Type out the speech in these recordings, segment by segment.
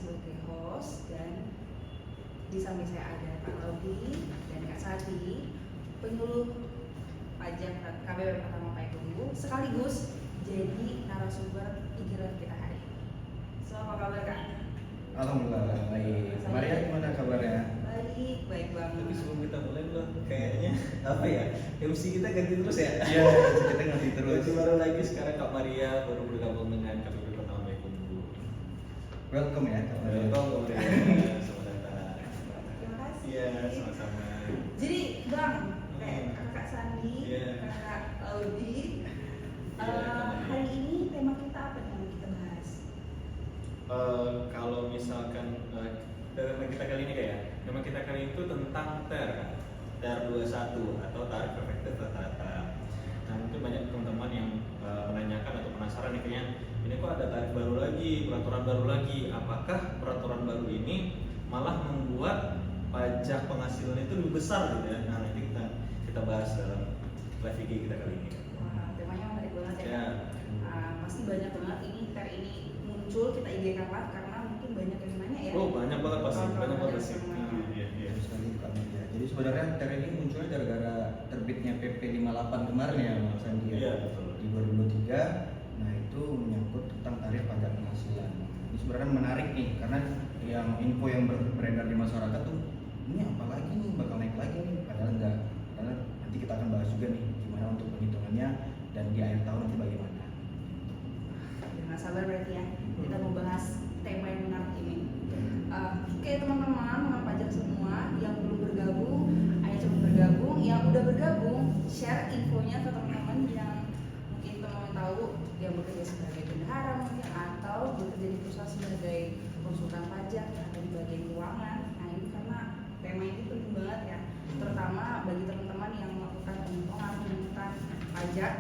sebagai host, dan di samping saya ada Pak Laudy dan Kak Sati, penyuluh pajak KBP Pratama Payakumbuh, sekaligus jadi narasumber pikiran kita hari ini. So, apa kabar Kak? Alhamdulillah baik. Maria gimana kabarnya? Baik banget. Tapi sebelum kita mulai belum, kayaknya apa ya? MC kita ganti terus ya? Iya, kita ganti terus. Ganti baru lagi sekarang Kak Maria baru bergabung dengan KBP Pratama Payakumbuh. Welcome ya Kak Maria. Welcome Kak Maria. Selamat datang. Terima kasih. Iya, sama-sama. Jadi Bang, kayak Kakak Sandi, Iya. Kakak Laudy, Iya, Kak Maria. hari ini tema kita apa yang mau kita bahas? Kalau misalkan tema kita kali ini tema kita kali itu tentang TER kan? TER 21 atau tarif efektif rata-rata. Nah mungkin banyak teman-teman yang menanyakan atau penasaran nih kayaknya ini kok ada tarif baru lagi, peraturan baru lagi. Apakah peraturan baru ini malah membuat pajak penghasilan itu lebih besar gitu ya? Nah nanti kita bahas dalam live IG kita kali ini. Wah, temanya menarik banget ya. Ya. Pasti banyak banget ini TER ini muncul, kita IG-kan karena mungkin banyak yang nanya ya. Oh banyak banget pasti, Kawan-kawan banyak banget yang sih. sama. Iya. Bagus sekali Kak Maria. Jadi sebenarnya TER ini munculnya gara-gara terbitnya PP 58 kemarin ya Mas Andi ya. Iya betul. Di 2023. Nah, itu menyangkut tentang tarif pajak penghasilan. Ini sebenarnya menarik nih karena yang info yang beredar di masyarakat tuh ini apa lagi nih bakal naik lagi nih, padahal enggak. Karena nanti kita akan bahas juga nih gimana untuk penghitungannya dan di akhir tahun nanti bagaimana. Jangan sabar berarti ya, kita mau bahas tema yang menarik ini. Oke teman-teman pajak semua yang belum bergabung, ayo coba bergabung. Yang udah bergabung, share infonya ke teman-teman yang mungkin teman-teman tahu yang bekerja sebagai bendahara mungkin, atau bekerja di perusahaan sebagai konsultan pajak atau di bagian keuangan. Nah ini karena tema ini penting banget ya, terutama bagi teman-teman yang melakukan pemungutan pajak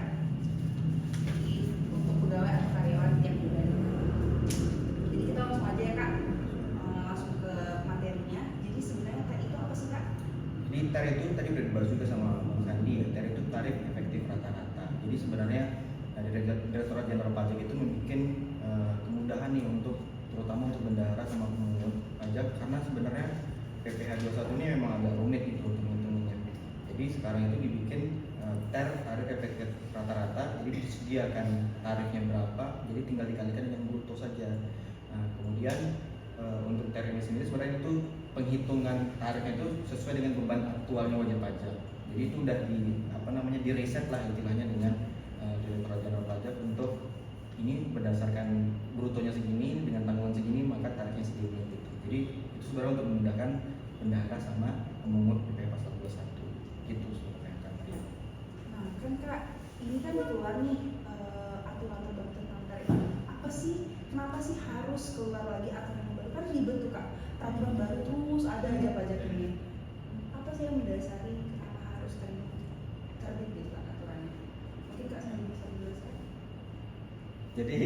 untuk pegawai atau karyawan yang berbeda. Jadi kita langsung aja ya Kak, langsung ke materinya. Jadi sebenarnya TER itu apa sih Kak? Jadi TER itu tadi udah dibahas juga sama Bang Sandi ya. TER itu tarif efektif rata-rata. Jadi sebenarnya Direktorat Jenderal Pajak itu membuat kemudahan nih untuk terutama untuk bendahara sama pemungut pajak, karena sebenarnya PPh 21 ini memang agak rumit itu teman-temannya. Jadi sekarang itu dibikin TER tarif efektif rata-rata. Jadi disediakan tarifnya berapa, jadi tinggal dikalikan dengan bruto saja. Nah, kemudian untuk TER ini sendiri sebenarnya itu penghitungan tarifnya itu sesuai dengan beban aktualnya wajib pajak. Jadi itu udah di riset lah istilahnya dengan Direktorat Jenderal Pajak untuk ini berdasarkan brutonya segini dengan tanggungan segini maka tarifnya segini gitu. Jadi itu sebenarnya untuk memudahkan bendahara sama pemungut PPh Pasal 21 gitu sebenarnya Kak Maria. Nah kan Kak, ini kan keluar nih aturan terbaru tentang tarif. Apa sih? Kenapa sih harus keluar lagi aturan yang baru? Kan ribet tuh Kak, peraturan baru terus ada aja pajak ini. Apa sih yang mendasari kenapa harus terbit gitu Kak aturannya? Mungkin Kak Sandi bisa menjelaskan. Jadi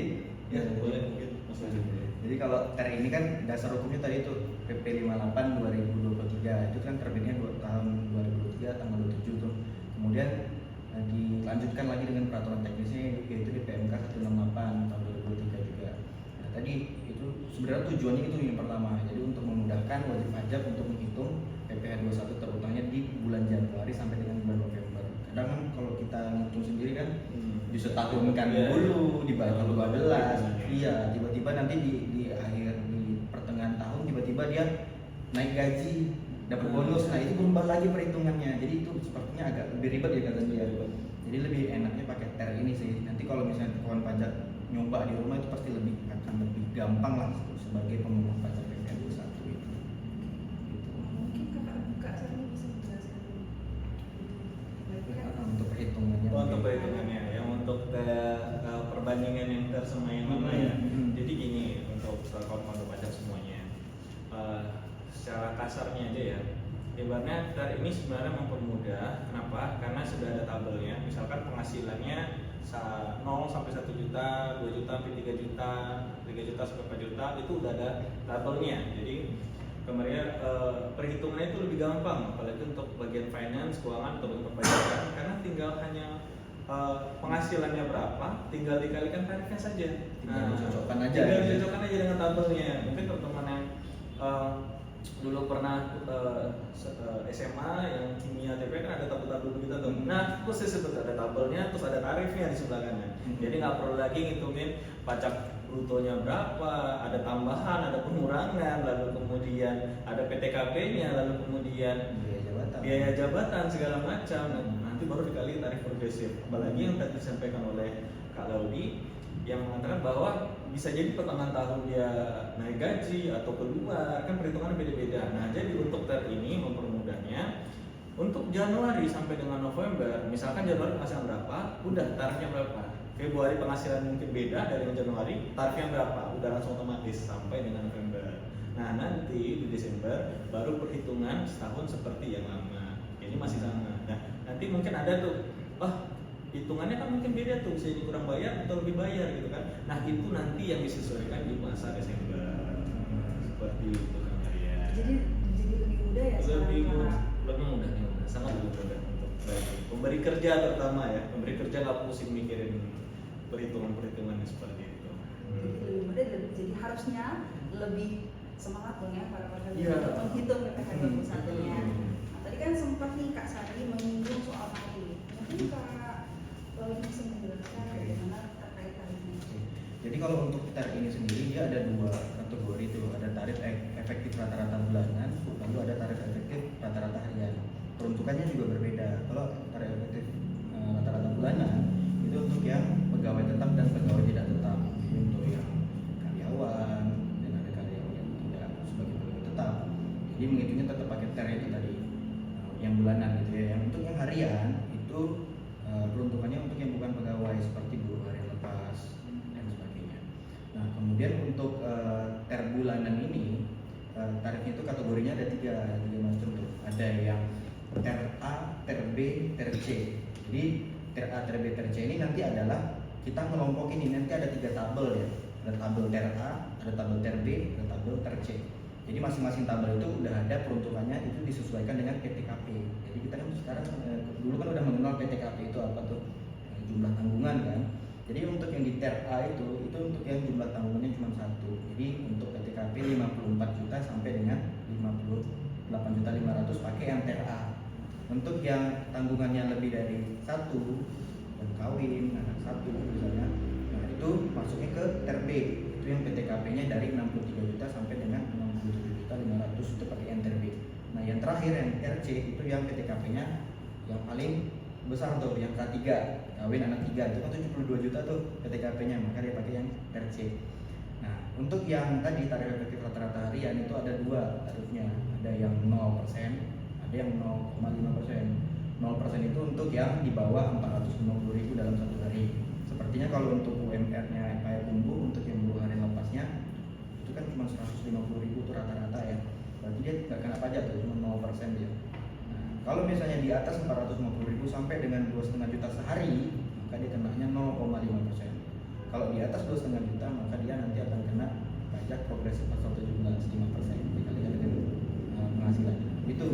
Ya boleh mungkin Mas Wajib. Jadi kalau TER ini kan dasar hukumnya tadi itu PP 58 2023 itu kan terbitnya tahun 2023 tanggal 27 tuh. Kemudian dilanjutkan lagi dengan peraturan teknisnya yaitu di PMK 168 tahun 2003 juga. Nah, tadi itu sebenarnya tujuannya itu yang pertama. Jadi untuk memudahkan wajib pajak untuk menghitung PPh 21 terutama di bulan Januari sampai dengan bulan November. Kadang kan kalau kita ngitung sendiri kan disetahunkan dulu di bawah 12. Iya, tiba-tiba nanti di akhir di pertengahan tahun tiba-tiba dia naik gaji, dapat bonus. Nah, itu berubah lagi perhitungannya. Jadi itu sepertinya agak lebih ribet ya kata dia. Jadi lebih enaknya pakai TER ini sih. Nanti kalau misalnya kawan pajak nyoba di rumah itu pasti akan lebih gampang lah sebagai pemungut pajak PPh 21 itu. Gitu. Mungkin Kak Sandi bisa menjelaskan dulu. Untuk perhitungannya. Untuk perhitungannya, yang untuk perbandingan yang TER sama yang mana ya. Jadi gini untuk kawan-kawan pajak semuanya, secara kasarnya aja ya. Ibaratnya TER ini sebenarnya mempermudah. Kenapa? Karena sudah ada tabelnya. Misalkan penghasilannya 0 sampai 1 juta, 2 juta sampai 3 juta, 3 juta sampai 4 juta itu udah ada tabelnya. Jadi kemarin perhitungannya itu lebih gampang, apalagi untuk bagian finance, keuangan atau bagian perpajakan, karena tinggal hanya penghasilannya berapa, tinggal dikalikan tarifnya saja. Tinggal dicocokkan aja. Tinggal Ya. dicocokkan aja dengan tabelnya. Mungkin teman-teman yang dulu pernah SMA yang kimia TP kan ada tabel-tabel begitu tuh. Nah, terus seperti ada tabelnya, terus ada tarifnya di sebelah kanan. Jadi nggak perlu lagi ngitungin pajak brutonya berapa, ada tambahan, ada pengurangan, lalu kemudian ada PTKP-nya, lalu kemudian biaya jabatan segala macam. Nanti baru dikali tarif progresif. Apalagi yang tadi disampaikan oleh Kak Laudi yang mengatakan bahwa bisa jadi pertengahan tahun dia naik gaji atau keluar, kan perhitungannya beda-beda. Nah, jadi untuk TER ini mempermudahnya untuk Januari sampai dengan November, misalkan Januari penghasilan berapa, udah tarifnya berapa. Februari penghasilan mungkin beda dari Januari, tarifnya berapa, udah langsung otomatis sampai dengan November. Nah, nanti di Desember baru perhitungan setahun seperti yang lama. Ini masih sama. Nah, nanti mungkin ada tuh, hitungannya kan mungkin beda tuh, bisa kurang bayar atau lebih bayar gitu kan. Nah, itu nanti yang disesuaikan di masa Desember. Seperti itu kan ya. Jadi lebih mudah ya Lebih sekarang, mudah, sangat lebih mudah untuk pemberi kerja terutama ya. Pemberi kerja nggak pusing mikirin perhitungan seperti itu. jadi lebih mudah, jadi harusnya lebih semangat dong ya para pekerja Iya. untuk menghitung PPh 21-nya. Nah, tadi kan sempat nih Kak Sandi menyinggung soal tarif. Mungkin Kak Laudi bisa menjelaskan bagaimana terkait tarifnya. Jadi kalau untuk TER ini sendiri dia ada dua kategori itu, ada tarif efektif rata-rata bulanan, lalu ada tarif efektif rata-rata harian. Peruntukannya juga berbeda. Kalau tarif efektif rata-rata bulanan itu untuk yang pegawai tetap dan pegawai tidak tetap. Jadi untuk yang karyawan dan ada karyawan yang tidak sebagai pegawai tetap. Jadi menghitungnya tetap pakai TER itu tadi, yang bulanan gitu ya. Yang untuk yang harian itu peruntukannya untuk yang bukan pegawai seperti buruh harian lepas dan sebagainya. Nah, kemudian untuk TER bulanan ini tarifnya itu kategorinya ada tiga macam tuh. Ada yang TER A, TER B, TER C. Jadi TER A, TER B, TER C ini nanti adalah kita ngelompokin ini, nanti ada tiga tabel ya. Ada tabel TER A, ada tabel TER B, ada tabel TER C. Jadi masing-masing tabel itu udah ada peruntukannya, itu disesuaikan dengan PTKP. Jadi kita kan sekarang dulu kan udah mengenal PTKP itu apa tuh, jumlah tanggungan kan. Jadi untuk yang di TER A itu untuk yang jumlah tanggungannya cuma satu. Jadi untuk PTKP 54 juta sampai dengan 58.500.000 pakai yang TER A. Untuk yang tanggungannya lebih dari satu, dan kawin, anak satu misalnya, nah itu masuknya ke TER B. Itu yang PTKP-nya dari 63 juta sampai dengan 67.500.000 itu pakai yang TER B. Nah yang terakhir yang TER C itu yang PTKP-nya yang paling besar tuh, yang K3, kawin anak 3 itu kan 72 juta tuh PTKP-nya, maka dia pakai yang TER C. Nah untuk yang tadi tarif efektif rata-rata harian itu ada dua tarifnya, ada yang 0%, ada yang 0,5%. 0% itu untuk yang di bawah 450.000 dalam satu hari. Sepertinya kalau untuk UMR-nya Payakumbuh untuk yang buruh harian lepasnya itu kan cuma 150.000 itu rata-rata ya. Berarti dia nggak kena pajak tuh, cuma 0% dia. Nah, kalau misalnya di atas 450.000 sampai dengan 2,5 juta sehari, maka dia kenanya 0,5%. Kalau di atas 2,5 juta maka dia nanti akan kena pajak progresif pasal 17 5% dikalikan dengan penghasilan. Itu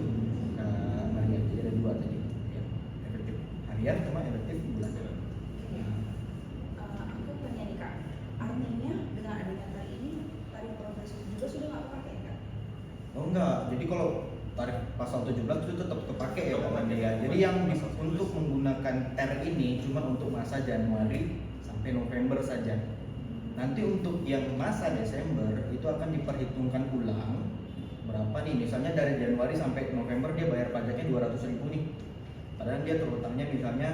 Kak Maria, jadi ada dua tadi ya, efektif harian sama efektif bulanan. Aku tanya nih Kak, artinya dengan adanya TER ini tarif progresif juga sudah nggak pakai Kak? Oh enggak, jadi kalau tarif pasal 17 itu tetap kepake ya Kak Maria. Jadi yang untuk menggunakan TER ini cuma untuk masa Januari sampai November saja. Nanti untuk yang masa Desember itu akan diperhitungkan ulang berapa nih, misalnya dari Januari sampai November dia bayar pajaknya 200.000 nih, padahal dia terutangnya misalnya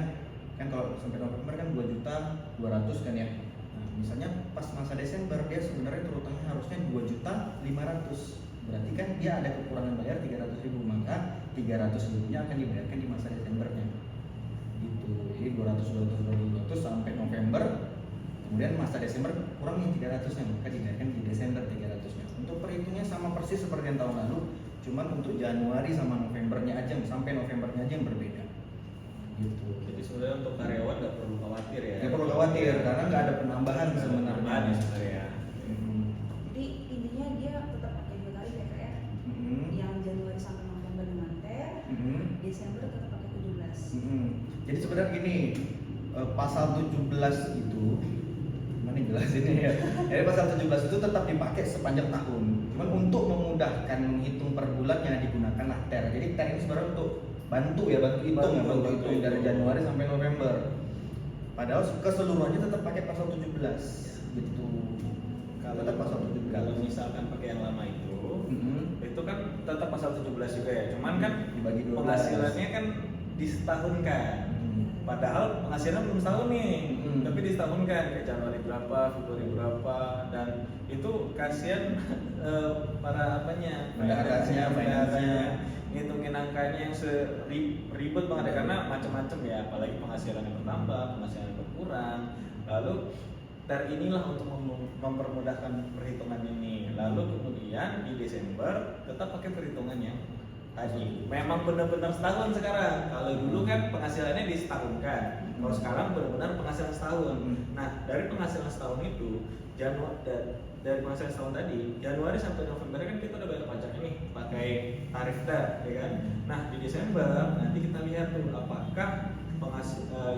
kan kalau sampai November kan 2.200.000 kan ya. Nah, misalnya pas masa Desember dia sebenarnya terutangnya harusnya 2.500.000, berarti kan dia ada kekurangan bayar 300.000, maka 300.000 nya akan dibayarkan di masa Desembernya gitu. Jadi 200 sampai November, kemudian masa Desember kurangnya 300 nya, maka dibayarkan di Desember 300 nya. Untuk perhitungnya sama persis seperti yang tahun lalu, cuman untuk Januari sama Novembernya aja, sampai Novembernya aja yang berbeda gitu. Jadi sebenarnya untuk karyawan nggak perlu khawatir ya. Nggak perlu khawatir karena nggak ada penambahan sebenarnya. Penambahan ya sebenarnya. Jadi intinya dia tetap pakai dua tarif ya Kak ya? Yang Januari sampai November dengan TER, Desember tetap pakai 17. Jadi sebenarnya gini, pasal 17 itu gimana jelasinnya ya? Jadi pasal 17 itu tetap dipakai sepanjang tahun. Cuman untuk memudahkan akan menghitung per bulannya digunakanlah TER. Jadi TER ini sebenarnya untuk bantu hitung dari Januari sampai November. Padahal keseluruhannya tetap pakai pasal 17 gitu. Tetap pasal 17. Kalau misalkan pakai yang lama itu kan tetap pasal 17 juga ya. Cuman kan dibagi 12. penghasilannya kan disetahunkan. Padahal penghasilan belum setahun nih, tapi disetahunkan kayak Januari berapa, Februari berapa, dan itu kasihan para pendaharanya ngitungin angkanya yang ribet banget ya, karena macam-macam ya, apalagi penghasilan yang bertambah, penghasilan yang berkurang. Lalu TER inilah untuk mempermudahkan perhitungan ini. Lalu kemudian di Desember tetap pakai perhitungan yang tadi. Memang benar-benar setahun sekarang. Kalau dulu kan penghasilannya disetahunkan. Kalau sekarang benar-benar penghasilan setahun. Nah, dari penghasilan setahun itu, dari penghasilan setahun tadi, Januari sampai November kan kita udah bayar pajak ini pakai tarif TER, ya kan? Nah, di Desember nanti kita lihat tuh apakah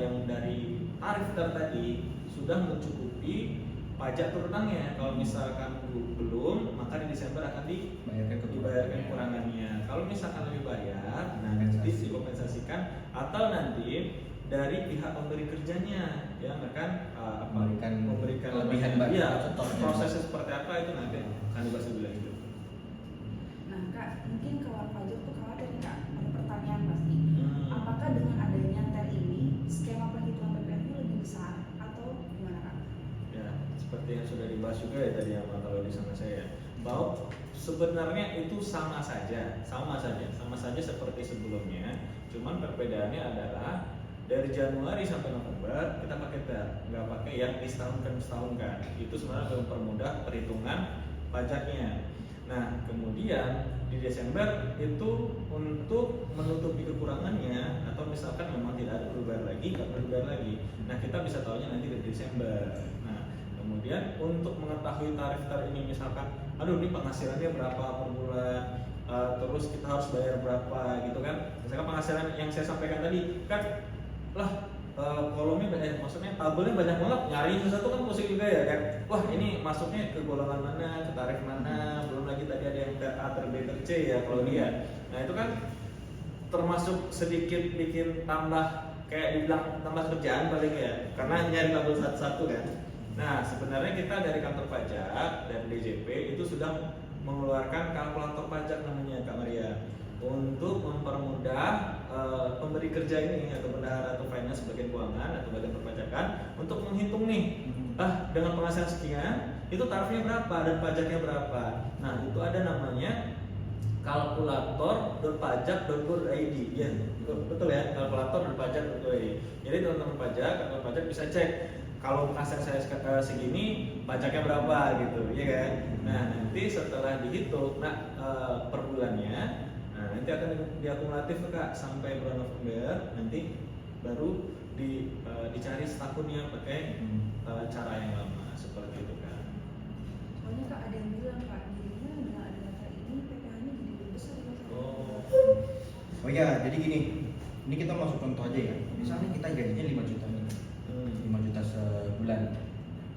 yang dari tarif TER tadi sudah mencukupi pajak turunannya. Kalau misalkan belum, maka di Desember akan dibayarkan kurangannya. Kalau misalkan lebih bayar, nah nanti dikompensasikan, atau nanti dari pihak pemberi kerjanya yang akan memberikan lebihan ya, prosesnya seperti apa itu nanti akan dibahas lebih lanjut. Nah Kak, mungkin kawan pajak tuh khawatir nih Kak, ada pertanyaan pasti. Apakah dengan adanya TER ini skema perhitungan PPh lebih besar atau gimana Kak? Ya, seperti yang sudah dibahas juga ya tadi yang kalau di sana saya, bahwa sebenarnya itu sama saja seperti sebelumnya. Cuman perbedaannya adalah dari Januari sampai November kita pakai TER, nggak pakai yang disetahunkan. Itu sebenarnya mempermudah perhitungan pajaknya. Nah, kemudian di Desember itu untuk menutupi kekurangannya, atau misalkan memang tidak ada perubahan lagi, nggak perlu bayar lagi. Nah, kita bisa tahunya nanti di Desember. Nah, kemudian untuk mengetahui tarif TER ini, misalkan, aduh ini penghasilannya berapa per bulan, terus kita harus bayar berapa gitu kan. Misalkan penghasilan yang saya sampaikan tadi kan, kolomnya banyak, maksudnya tabelnya banyak banget, nyari sesuatu kan pusing juga ya kan. Wah, ini masuknya ke golongan mana, ke tarif mana, belum lagi tadi ada yang A, ter B, ter C ya kalau dia. Nah, itu kan termasuk sedikit bikin tambah, kayak dibilang tambah kerjaan paling ya, karena nyari tabel satu-satu kan. Nah, sebenarnya kita dari kantor pajak dan DJP itu sudah mengeluarkan kalkulator pajak namanya Kak Maria, untuk mempermudah pemberi kerja ini atau bendahara atau finance bagian keuangan atau bagian perpajakan untuk menghitung nih, dengan penghasilan sekian itu tarifnya berapa dan pajaknya berapa. Nah, itu ada namanya kalkulator.pajak.go.id ya, betul ya, kalkulator.pajak.go.id. Jadi teman-teman pajak, kantor pajak bisa cek kalau penghasilan saya segini, pajaknya berapa gitu, ya kan? Nah, nanti setelah dihitung, per bulannya, nanti akan diakumulatif Kak sampai bulan November, nanti baru dicari setahunnya pakai cara yang lama seperti itu Kak. Soalnya Kak ada yang bilang Kak, jadinya dengan adanya TER ini PPh-nya jadi lebih besar ya Kak? Oh ya, jadi gini, ini kita masuk contoh aja ya. Misalnya kita gajinya 5 juta nih, 5 juta sebulan.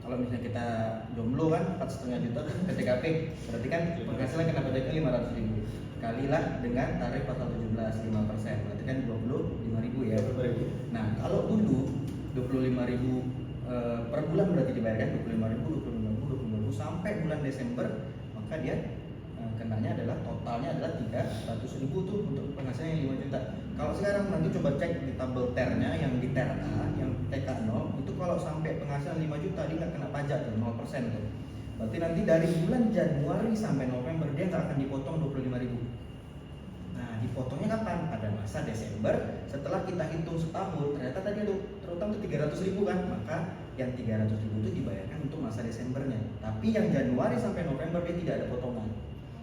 Kalau misalnya kita jomblo kan 4,5 juta PTKP, berarti kan penghasilan kena pajaknya 500.000. Kalilah dengan tarif pasal 17 5%, berarti kan 25.000 ya. Nah, kalau dulu 25.000 per bulan berarti dibayarkan 25.000 sampai bulan Desember, maka dia kenanya adalah totalnya adalah 300.000 tuh untuk penghasilan yang 5 juta. Kalau sekarang nanti coba cek di tabel TER-nya yang di TER A, yang TK 0, itu kalau sampai penghasilan 5 juta dia nggak kena pajak tuh, 0% tuh. Berarti nanti dari bulan Januari sampai November dia nggak akan dipotong 25.000. Nah, dipotongnya kapan? Pada masa Desember. Setelah kita hitung setahun, ternyata tadi ada terutama 300.000 kan, maka yang 300.000 itu dibayarkan untuk masa Desembernya. Tapi yang Januari sampai November dia tidak ada potongan.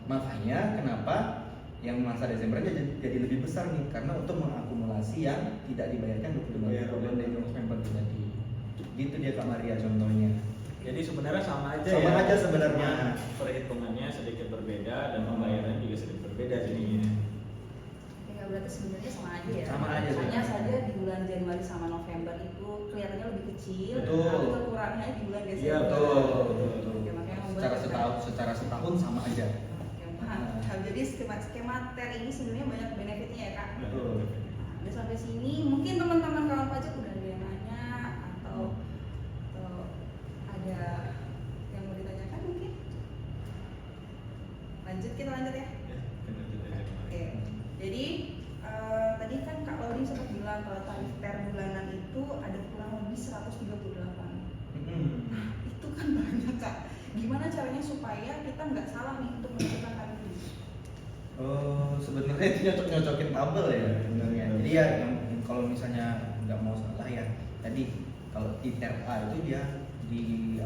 Makanya kenapa yang masa Desembernya jadi lebih besar nih, karena untuk mengakumulasi yang tidak dibayarkan 25.000 bulan dari November tadi. Gitu dia Kak Maria contohnya. Jadi sebenarnya sama aja sebenarnya. Perhitungannya sedikit berbeda dan pembayaran juga sedikit berbeda jadinya. Ya berarti sebenarnya sama aja ya. Sama aja. Hanya saja di bulan Januari sama November itu kelihatannya lebih kecil, betul. tapi kekurangannya di bulan Desember. Iya betul. Ya, makanya Secara setahun sama aja. Yang Jadi skema TER ini sebenarnya banyak benefitnya ya Kak. Betul. Nah, udah sampai sini mungkin teman-teman kawan pajak udah ada yang nanya atau ada yang mau ditanyakan mungkin. Kita lanjut ya. Oke. Jadi tadi kan Kak Laudi sempat bilang kalau tarif TER bulanan itu ada kurang lebih 138. Nah, itu kan banyak Kak. Gimana caranya supaya kita nggak salah nih untuk menentukan tarif ini? Sebenarnya itu nyocokin tabel ya sebenarnya. Jadi ya kalau misalnya nggak mau salah ya, tadi kalau ITER A itu dia di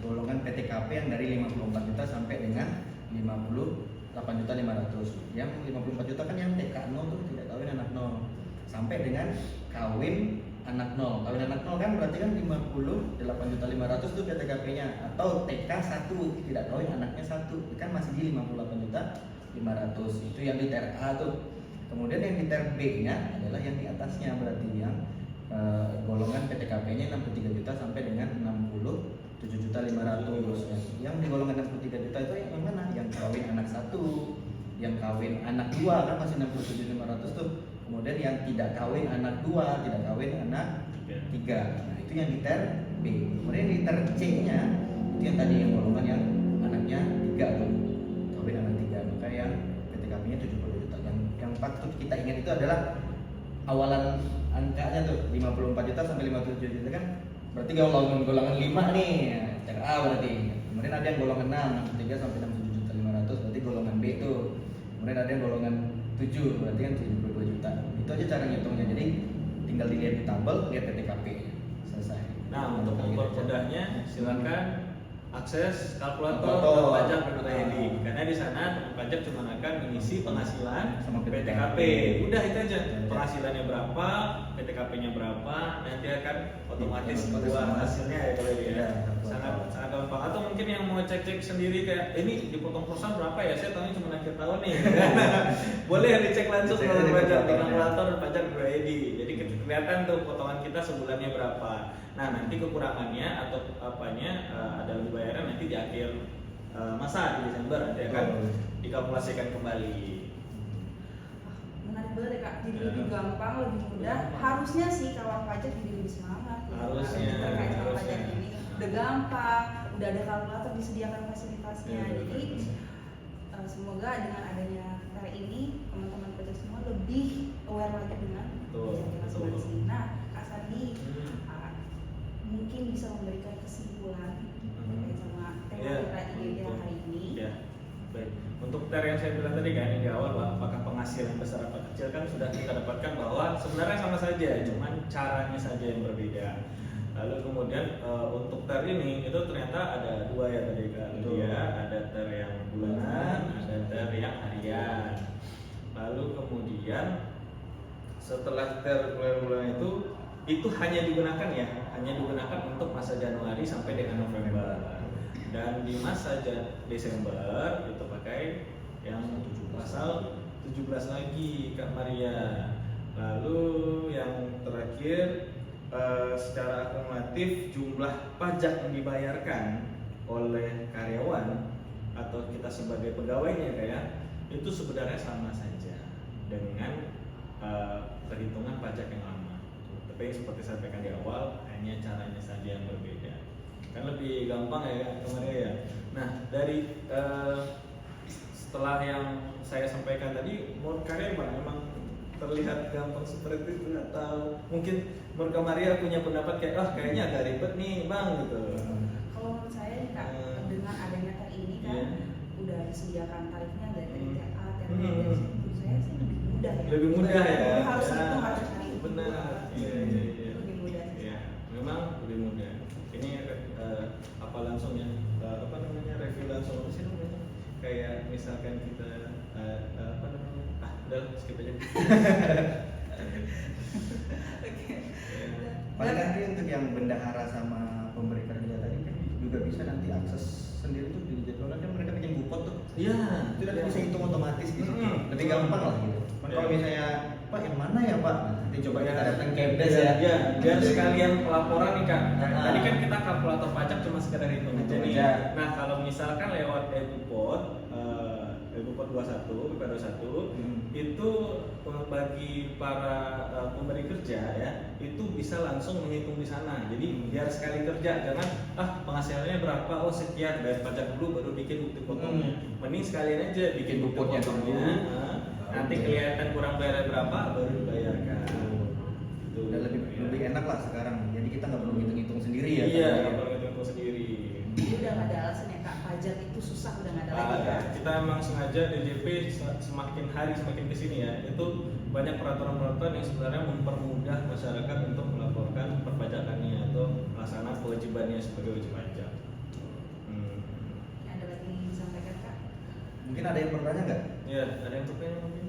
golongan PTKP yang dari 54 juta sampai dengan 58.500. Yang 54 juta kan yang TK 0 tuh tidak kawin anak 0 sampai dengan kawin anak 0. Kawin anak 0 kan berarti kan 58.500 tuh PTKP-nya, atau TK 1 tidak kawin anaknya 1 kan masih di 58.500. Itu yang di TER A tuh. Kemudian yang di TER B-nya adalah yang di atasnya, berarti yang golongan PTKP-nya 63 juta sampai dengan 67.500. Yang di golongan 63 juta itu yang mana? Yang kawin anak 1, yang kawin anak 2 kan masih 67.500 tuh. Kemudian yang tidak kawin anak 2, tidak kawin anak 3. Nah, itu yang di TER B. Kemudian di TER C-nya itu yang tadi yang golongan yang anaknya 3 tuh. Kawin anak 3. Maka yang PTKP-nya 70 juta. Yang patut kita ingat itu adalah awalan angkanya tuh 54 juta sampai 57 juta kan. Berarti golongan 5 nih, TER A berarti. Kemudian ada yang golongan 6, 63 sampai 67.500, berarti golongan B tuh. Kemudian ada yang golongan 7, berarti kan 72 juta. Itu aja cara ngitungnya. Jadi tinggal dilihat di tabel, lihat PTKP. Selesai. Nah, untuk mempermudahnya silakan akses kalkulator Kalkulator. pajak.id, karena di sana teman pajak cuma akan mengisi penghasilan Sama PTKP. Udah itu aja. Penghasilannya berapa, PTKP-nya berapa, nanti akan otomatis keluar hasilnya ya kalau dia. Iya, Sangat gampang. Atau mungkin yang mau cek sendiri kayak ini dipotong perusahaan berapa ya? Saya tahunya cuma akhir tahun nih. Boleh dicek langsung Dicek kalau di pajak di kalkulator, kalkulator pajak.id. Jadi kelihatan tuh potongan kita sebulannya berapa. Nah, nanti kekurangannya atau apanya ada lebih bayaran nanti di akhir masa di Desember nanti akan dikalkulasikan kembali. Menarik banget ya Kak, jadi Ya. lebih gampang, lebih mudah. Harusnya sih kawan pajak jadi lebih semangat ya. Harusnya, Terkait sama harusnya. pajak ini udah gampang, udah ada kalkulator disediakan fasilitasnya. Ya, Jadi semoga dengan adanya TER ini teman-teman pajak semua lebih aware lagi dengan Betul, pajaknya betul. masing-masing. Nah, Kak Sandi Hmm. mungkin bisa memberikan kesimpulan terkait sama tema Ya, kita di hari ini. Ya, baik. Untuk TER yang saya bilang tadi kan di awal, apakah penghasilan besar atau kecil kan sudah kita dapatkan bahwa sebenarnya sama saja, cuman caranya saja yang berbeda. Lalu kemudian untuk TER ini itu ternyata ada dua ya tadi Kak Lydia, ada TER yang bulanan, ada TER yang harian. Lalu kemudian setelah TER bulan itu hanya digunakan untuk masa Januari sampai dengan November. Dan di masa Desember itu pakai yang pasal 17 lagi Kak Maria. Lalu yang terakhir secara akumulatif jumlah pajak yang dibayarkan oleh karyawan atau kita sebagai pegawainya kayak itu sebenarnya sama saja dengan perhitungan pajak yang lama. Tapi seperti saya sampaikan di awal, hanya caranya saja yang berbeda. Kan lebih gampang ya kemarin ya. Nah dari setelah yang saya sampaikan tadi, menurut kalian bang memang terlihat gampang seperti itu atau mungkin menurut Maria punya pendapat kayak kayaknya agak ribet nih bang gitu. Kalau menurut saya nih Kak, dengan adanya TER ini kan udah disediakan tarifnya dari TER A, TER B, menurut saya sih lebih mudah ya. Lebih mudah ya. Harus Ya. itu harus cari. Benar. Iya. Lebih mudah. Iya, memang lebih mudah. Ini apa langsung ya? Review langsung apa sih namanya? Kayak misalkan kita udah skip aja. Paling nanti untuk yang bendahara sama pemberi kerja tadi kan juga bisa nanti akses sendiri tuh di jadwalnya kan mereka bikin bupot tuh. Iya. Itu nanti bisa hitung otomatis di situ. Lebih Hmm. gampang lah gitu. Kan kalau misalnya Pak yang mana ya Pak? Nah, nanti coba kita datang ke Kepdes Ya, ya. biar sekalian pelaporan nih Kak. Nah. Tadi kan kita kalkulator pajak cuma sekedar hitung aja Hitung nih. aja. Nah kalau misalkan lewat e-bupot, Freeport 21, PP21 itu bagi para pemberi kerja ya itu bisa langsung menghitung di sana. Jadi biar sekali kerja jangan penghasilannya berapa, oh sekian bayar pajak dulu baru bikin bukti potongnya. Mending sekalian aja bikin bukti Potnya potongnya. dulu. Nanti kelihatan kurang bayar berapa baru dibayarkan. Dan lebih enak lah sekarang. Jadi kita nggak perlu hitung-hitung sendiri ya. Iya, nggak perlu hitung sendiri. Jadi udah nggak ada alasan ya kak, pajak itu susah udah nggak ada lagi ya. Kita emang sengaja DJP semakin hari semakin kesini ya, itu banyak peraturan-peraturan yang sebenarnya mempermudah masyarakat untuk melaporkan perpajakannya atau melaksanakan kewajibannya sebagai wajib pajak. Ada lagi yang disampaikan kak? Mungkin ada yang bertanya nggak? Ya, ada yang bertanya mungkin?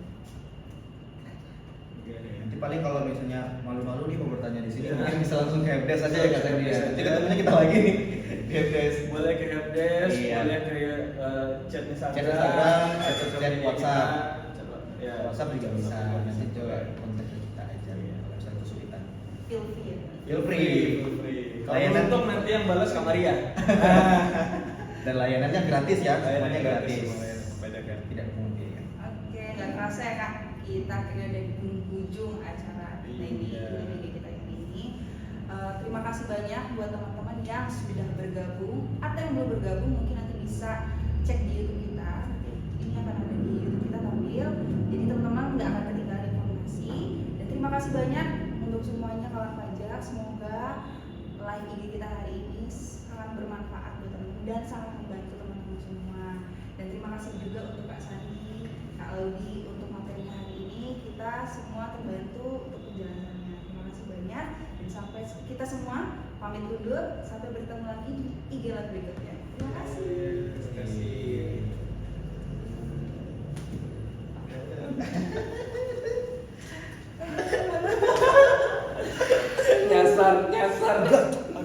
Nanti paling kalau misalnya malu-malu nih mau bertanya di sini, Iya. mungkin bisa langsung ke helpdesk aja ya kata dia. Helpdesk Nanti aja. ketemunya kita lagi nih di helpdesk. Boleh ke helpdesk, Iya. boleh ke chat Instagram, Chat Instagram, atau chat media WhatsApp. kita. Ya, WhatsApp juga bisa. Nanti coba Iya. kontak ke kita aja ya kalau misalnya kesulitan. Feel free ya. Feel free. Kalau Layanan untung nanti yang balas Kamaria. Dan layanannya gratis ya, semuanya gratis. Perpajakan. Tidak pungut biaya. Oke, nggak kerasa ya kak, kita akhirnya dari ujung acara kita ini, Iya. video kita ini. Terima kasih banyak buat teman-teman yang sudah bergabung atau yang belum bergabung, mungkin nanti bisa cek di YouTube kita. Ini akan ada di YouTube kita tampil, jadi teman-teman nggak akan ketinggalan informasi. Dan terima kasih banyak untuk semuanya kawan pajak. Semoga live IG kita hari ini sangat bermanfaat buat teman-teman dan sangat membantu teman-teman semua. Dan terima kasih juga untuk Kak Sandi, Kak Laudi untuk materinya hari ini. Kita semua terbantu untuk penjelasannya. Terima kasih banyak dan sampai kita semua pamit undur. Sampai bertemu lagi di IG live berikutnya. Terima kasih. Terima kasih.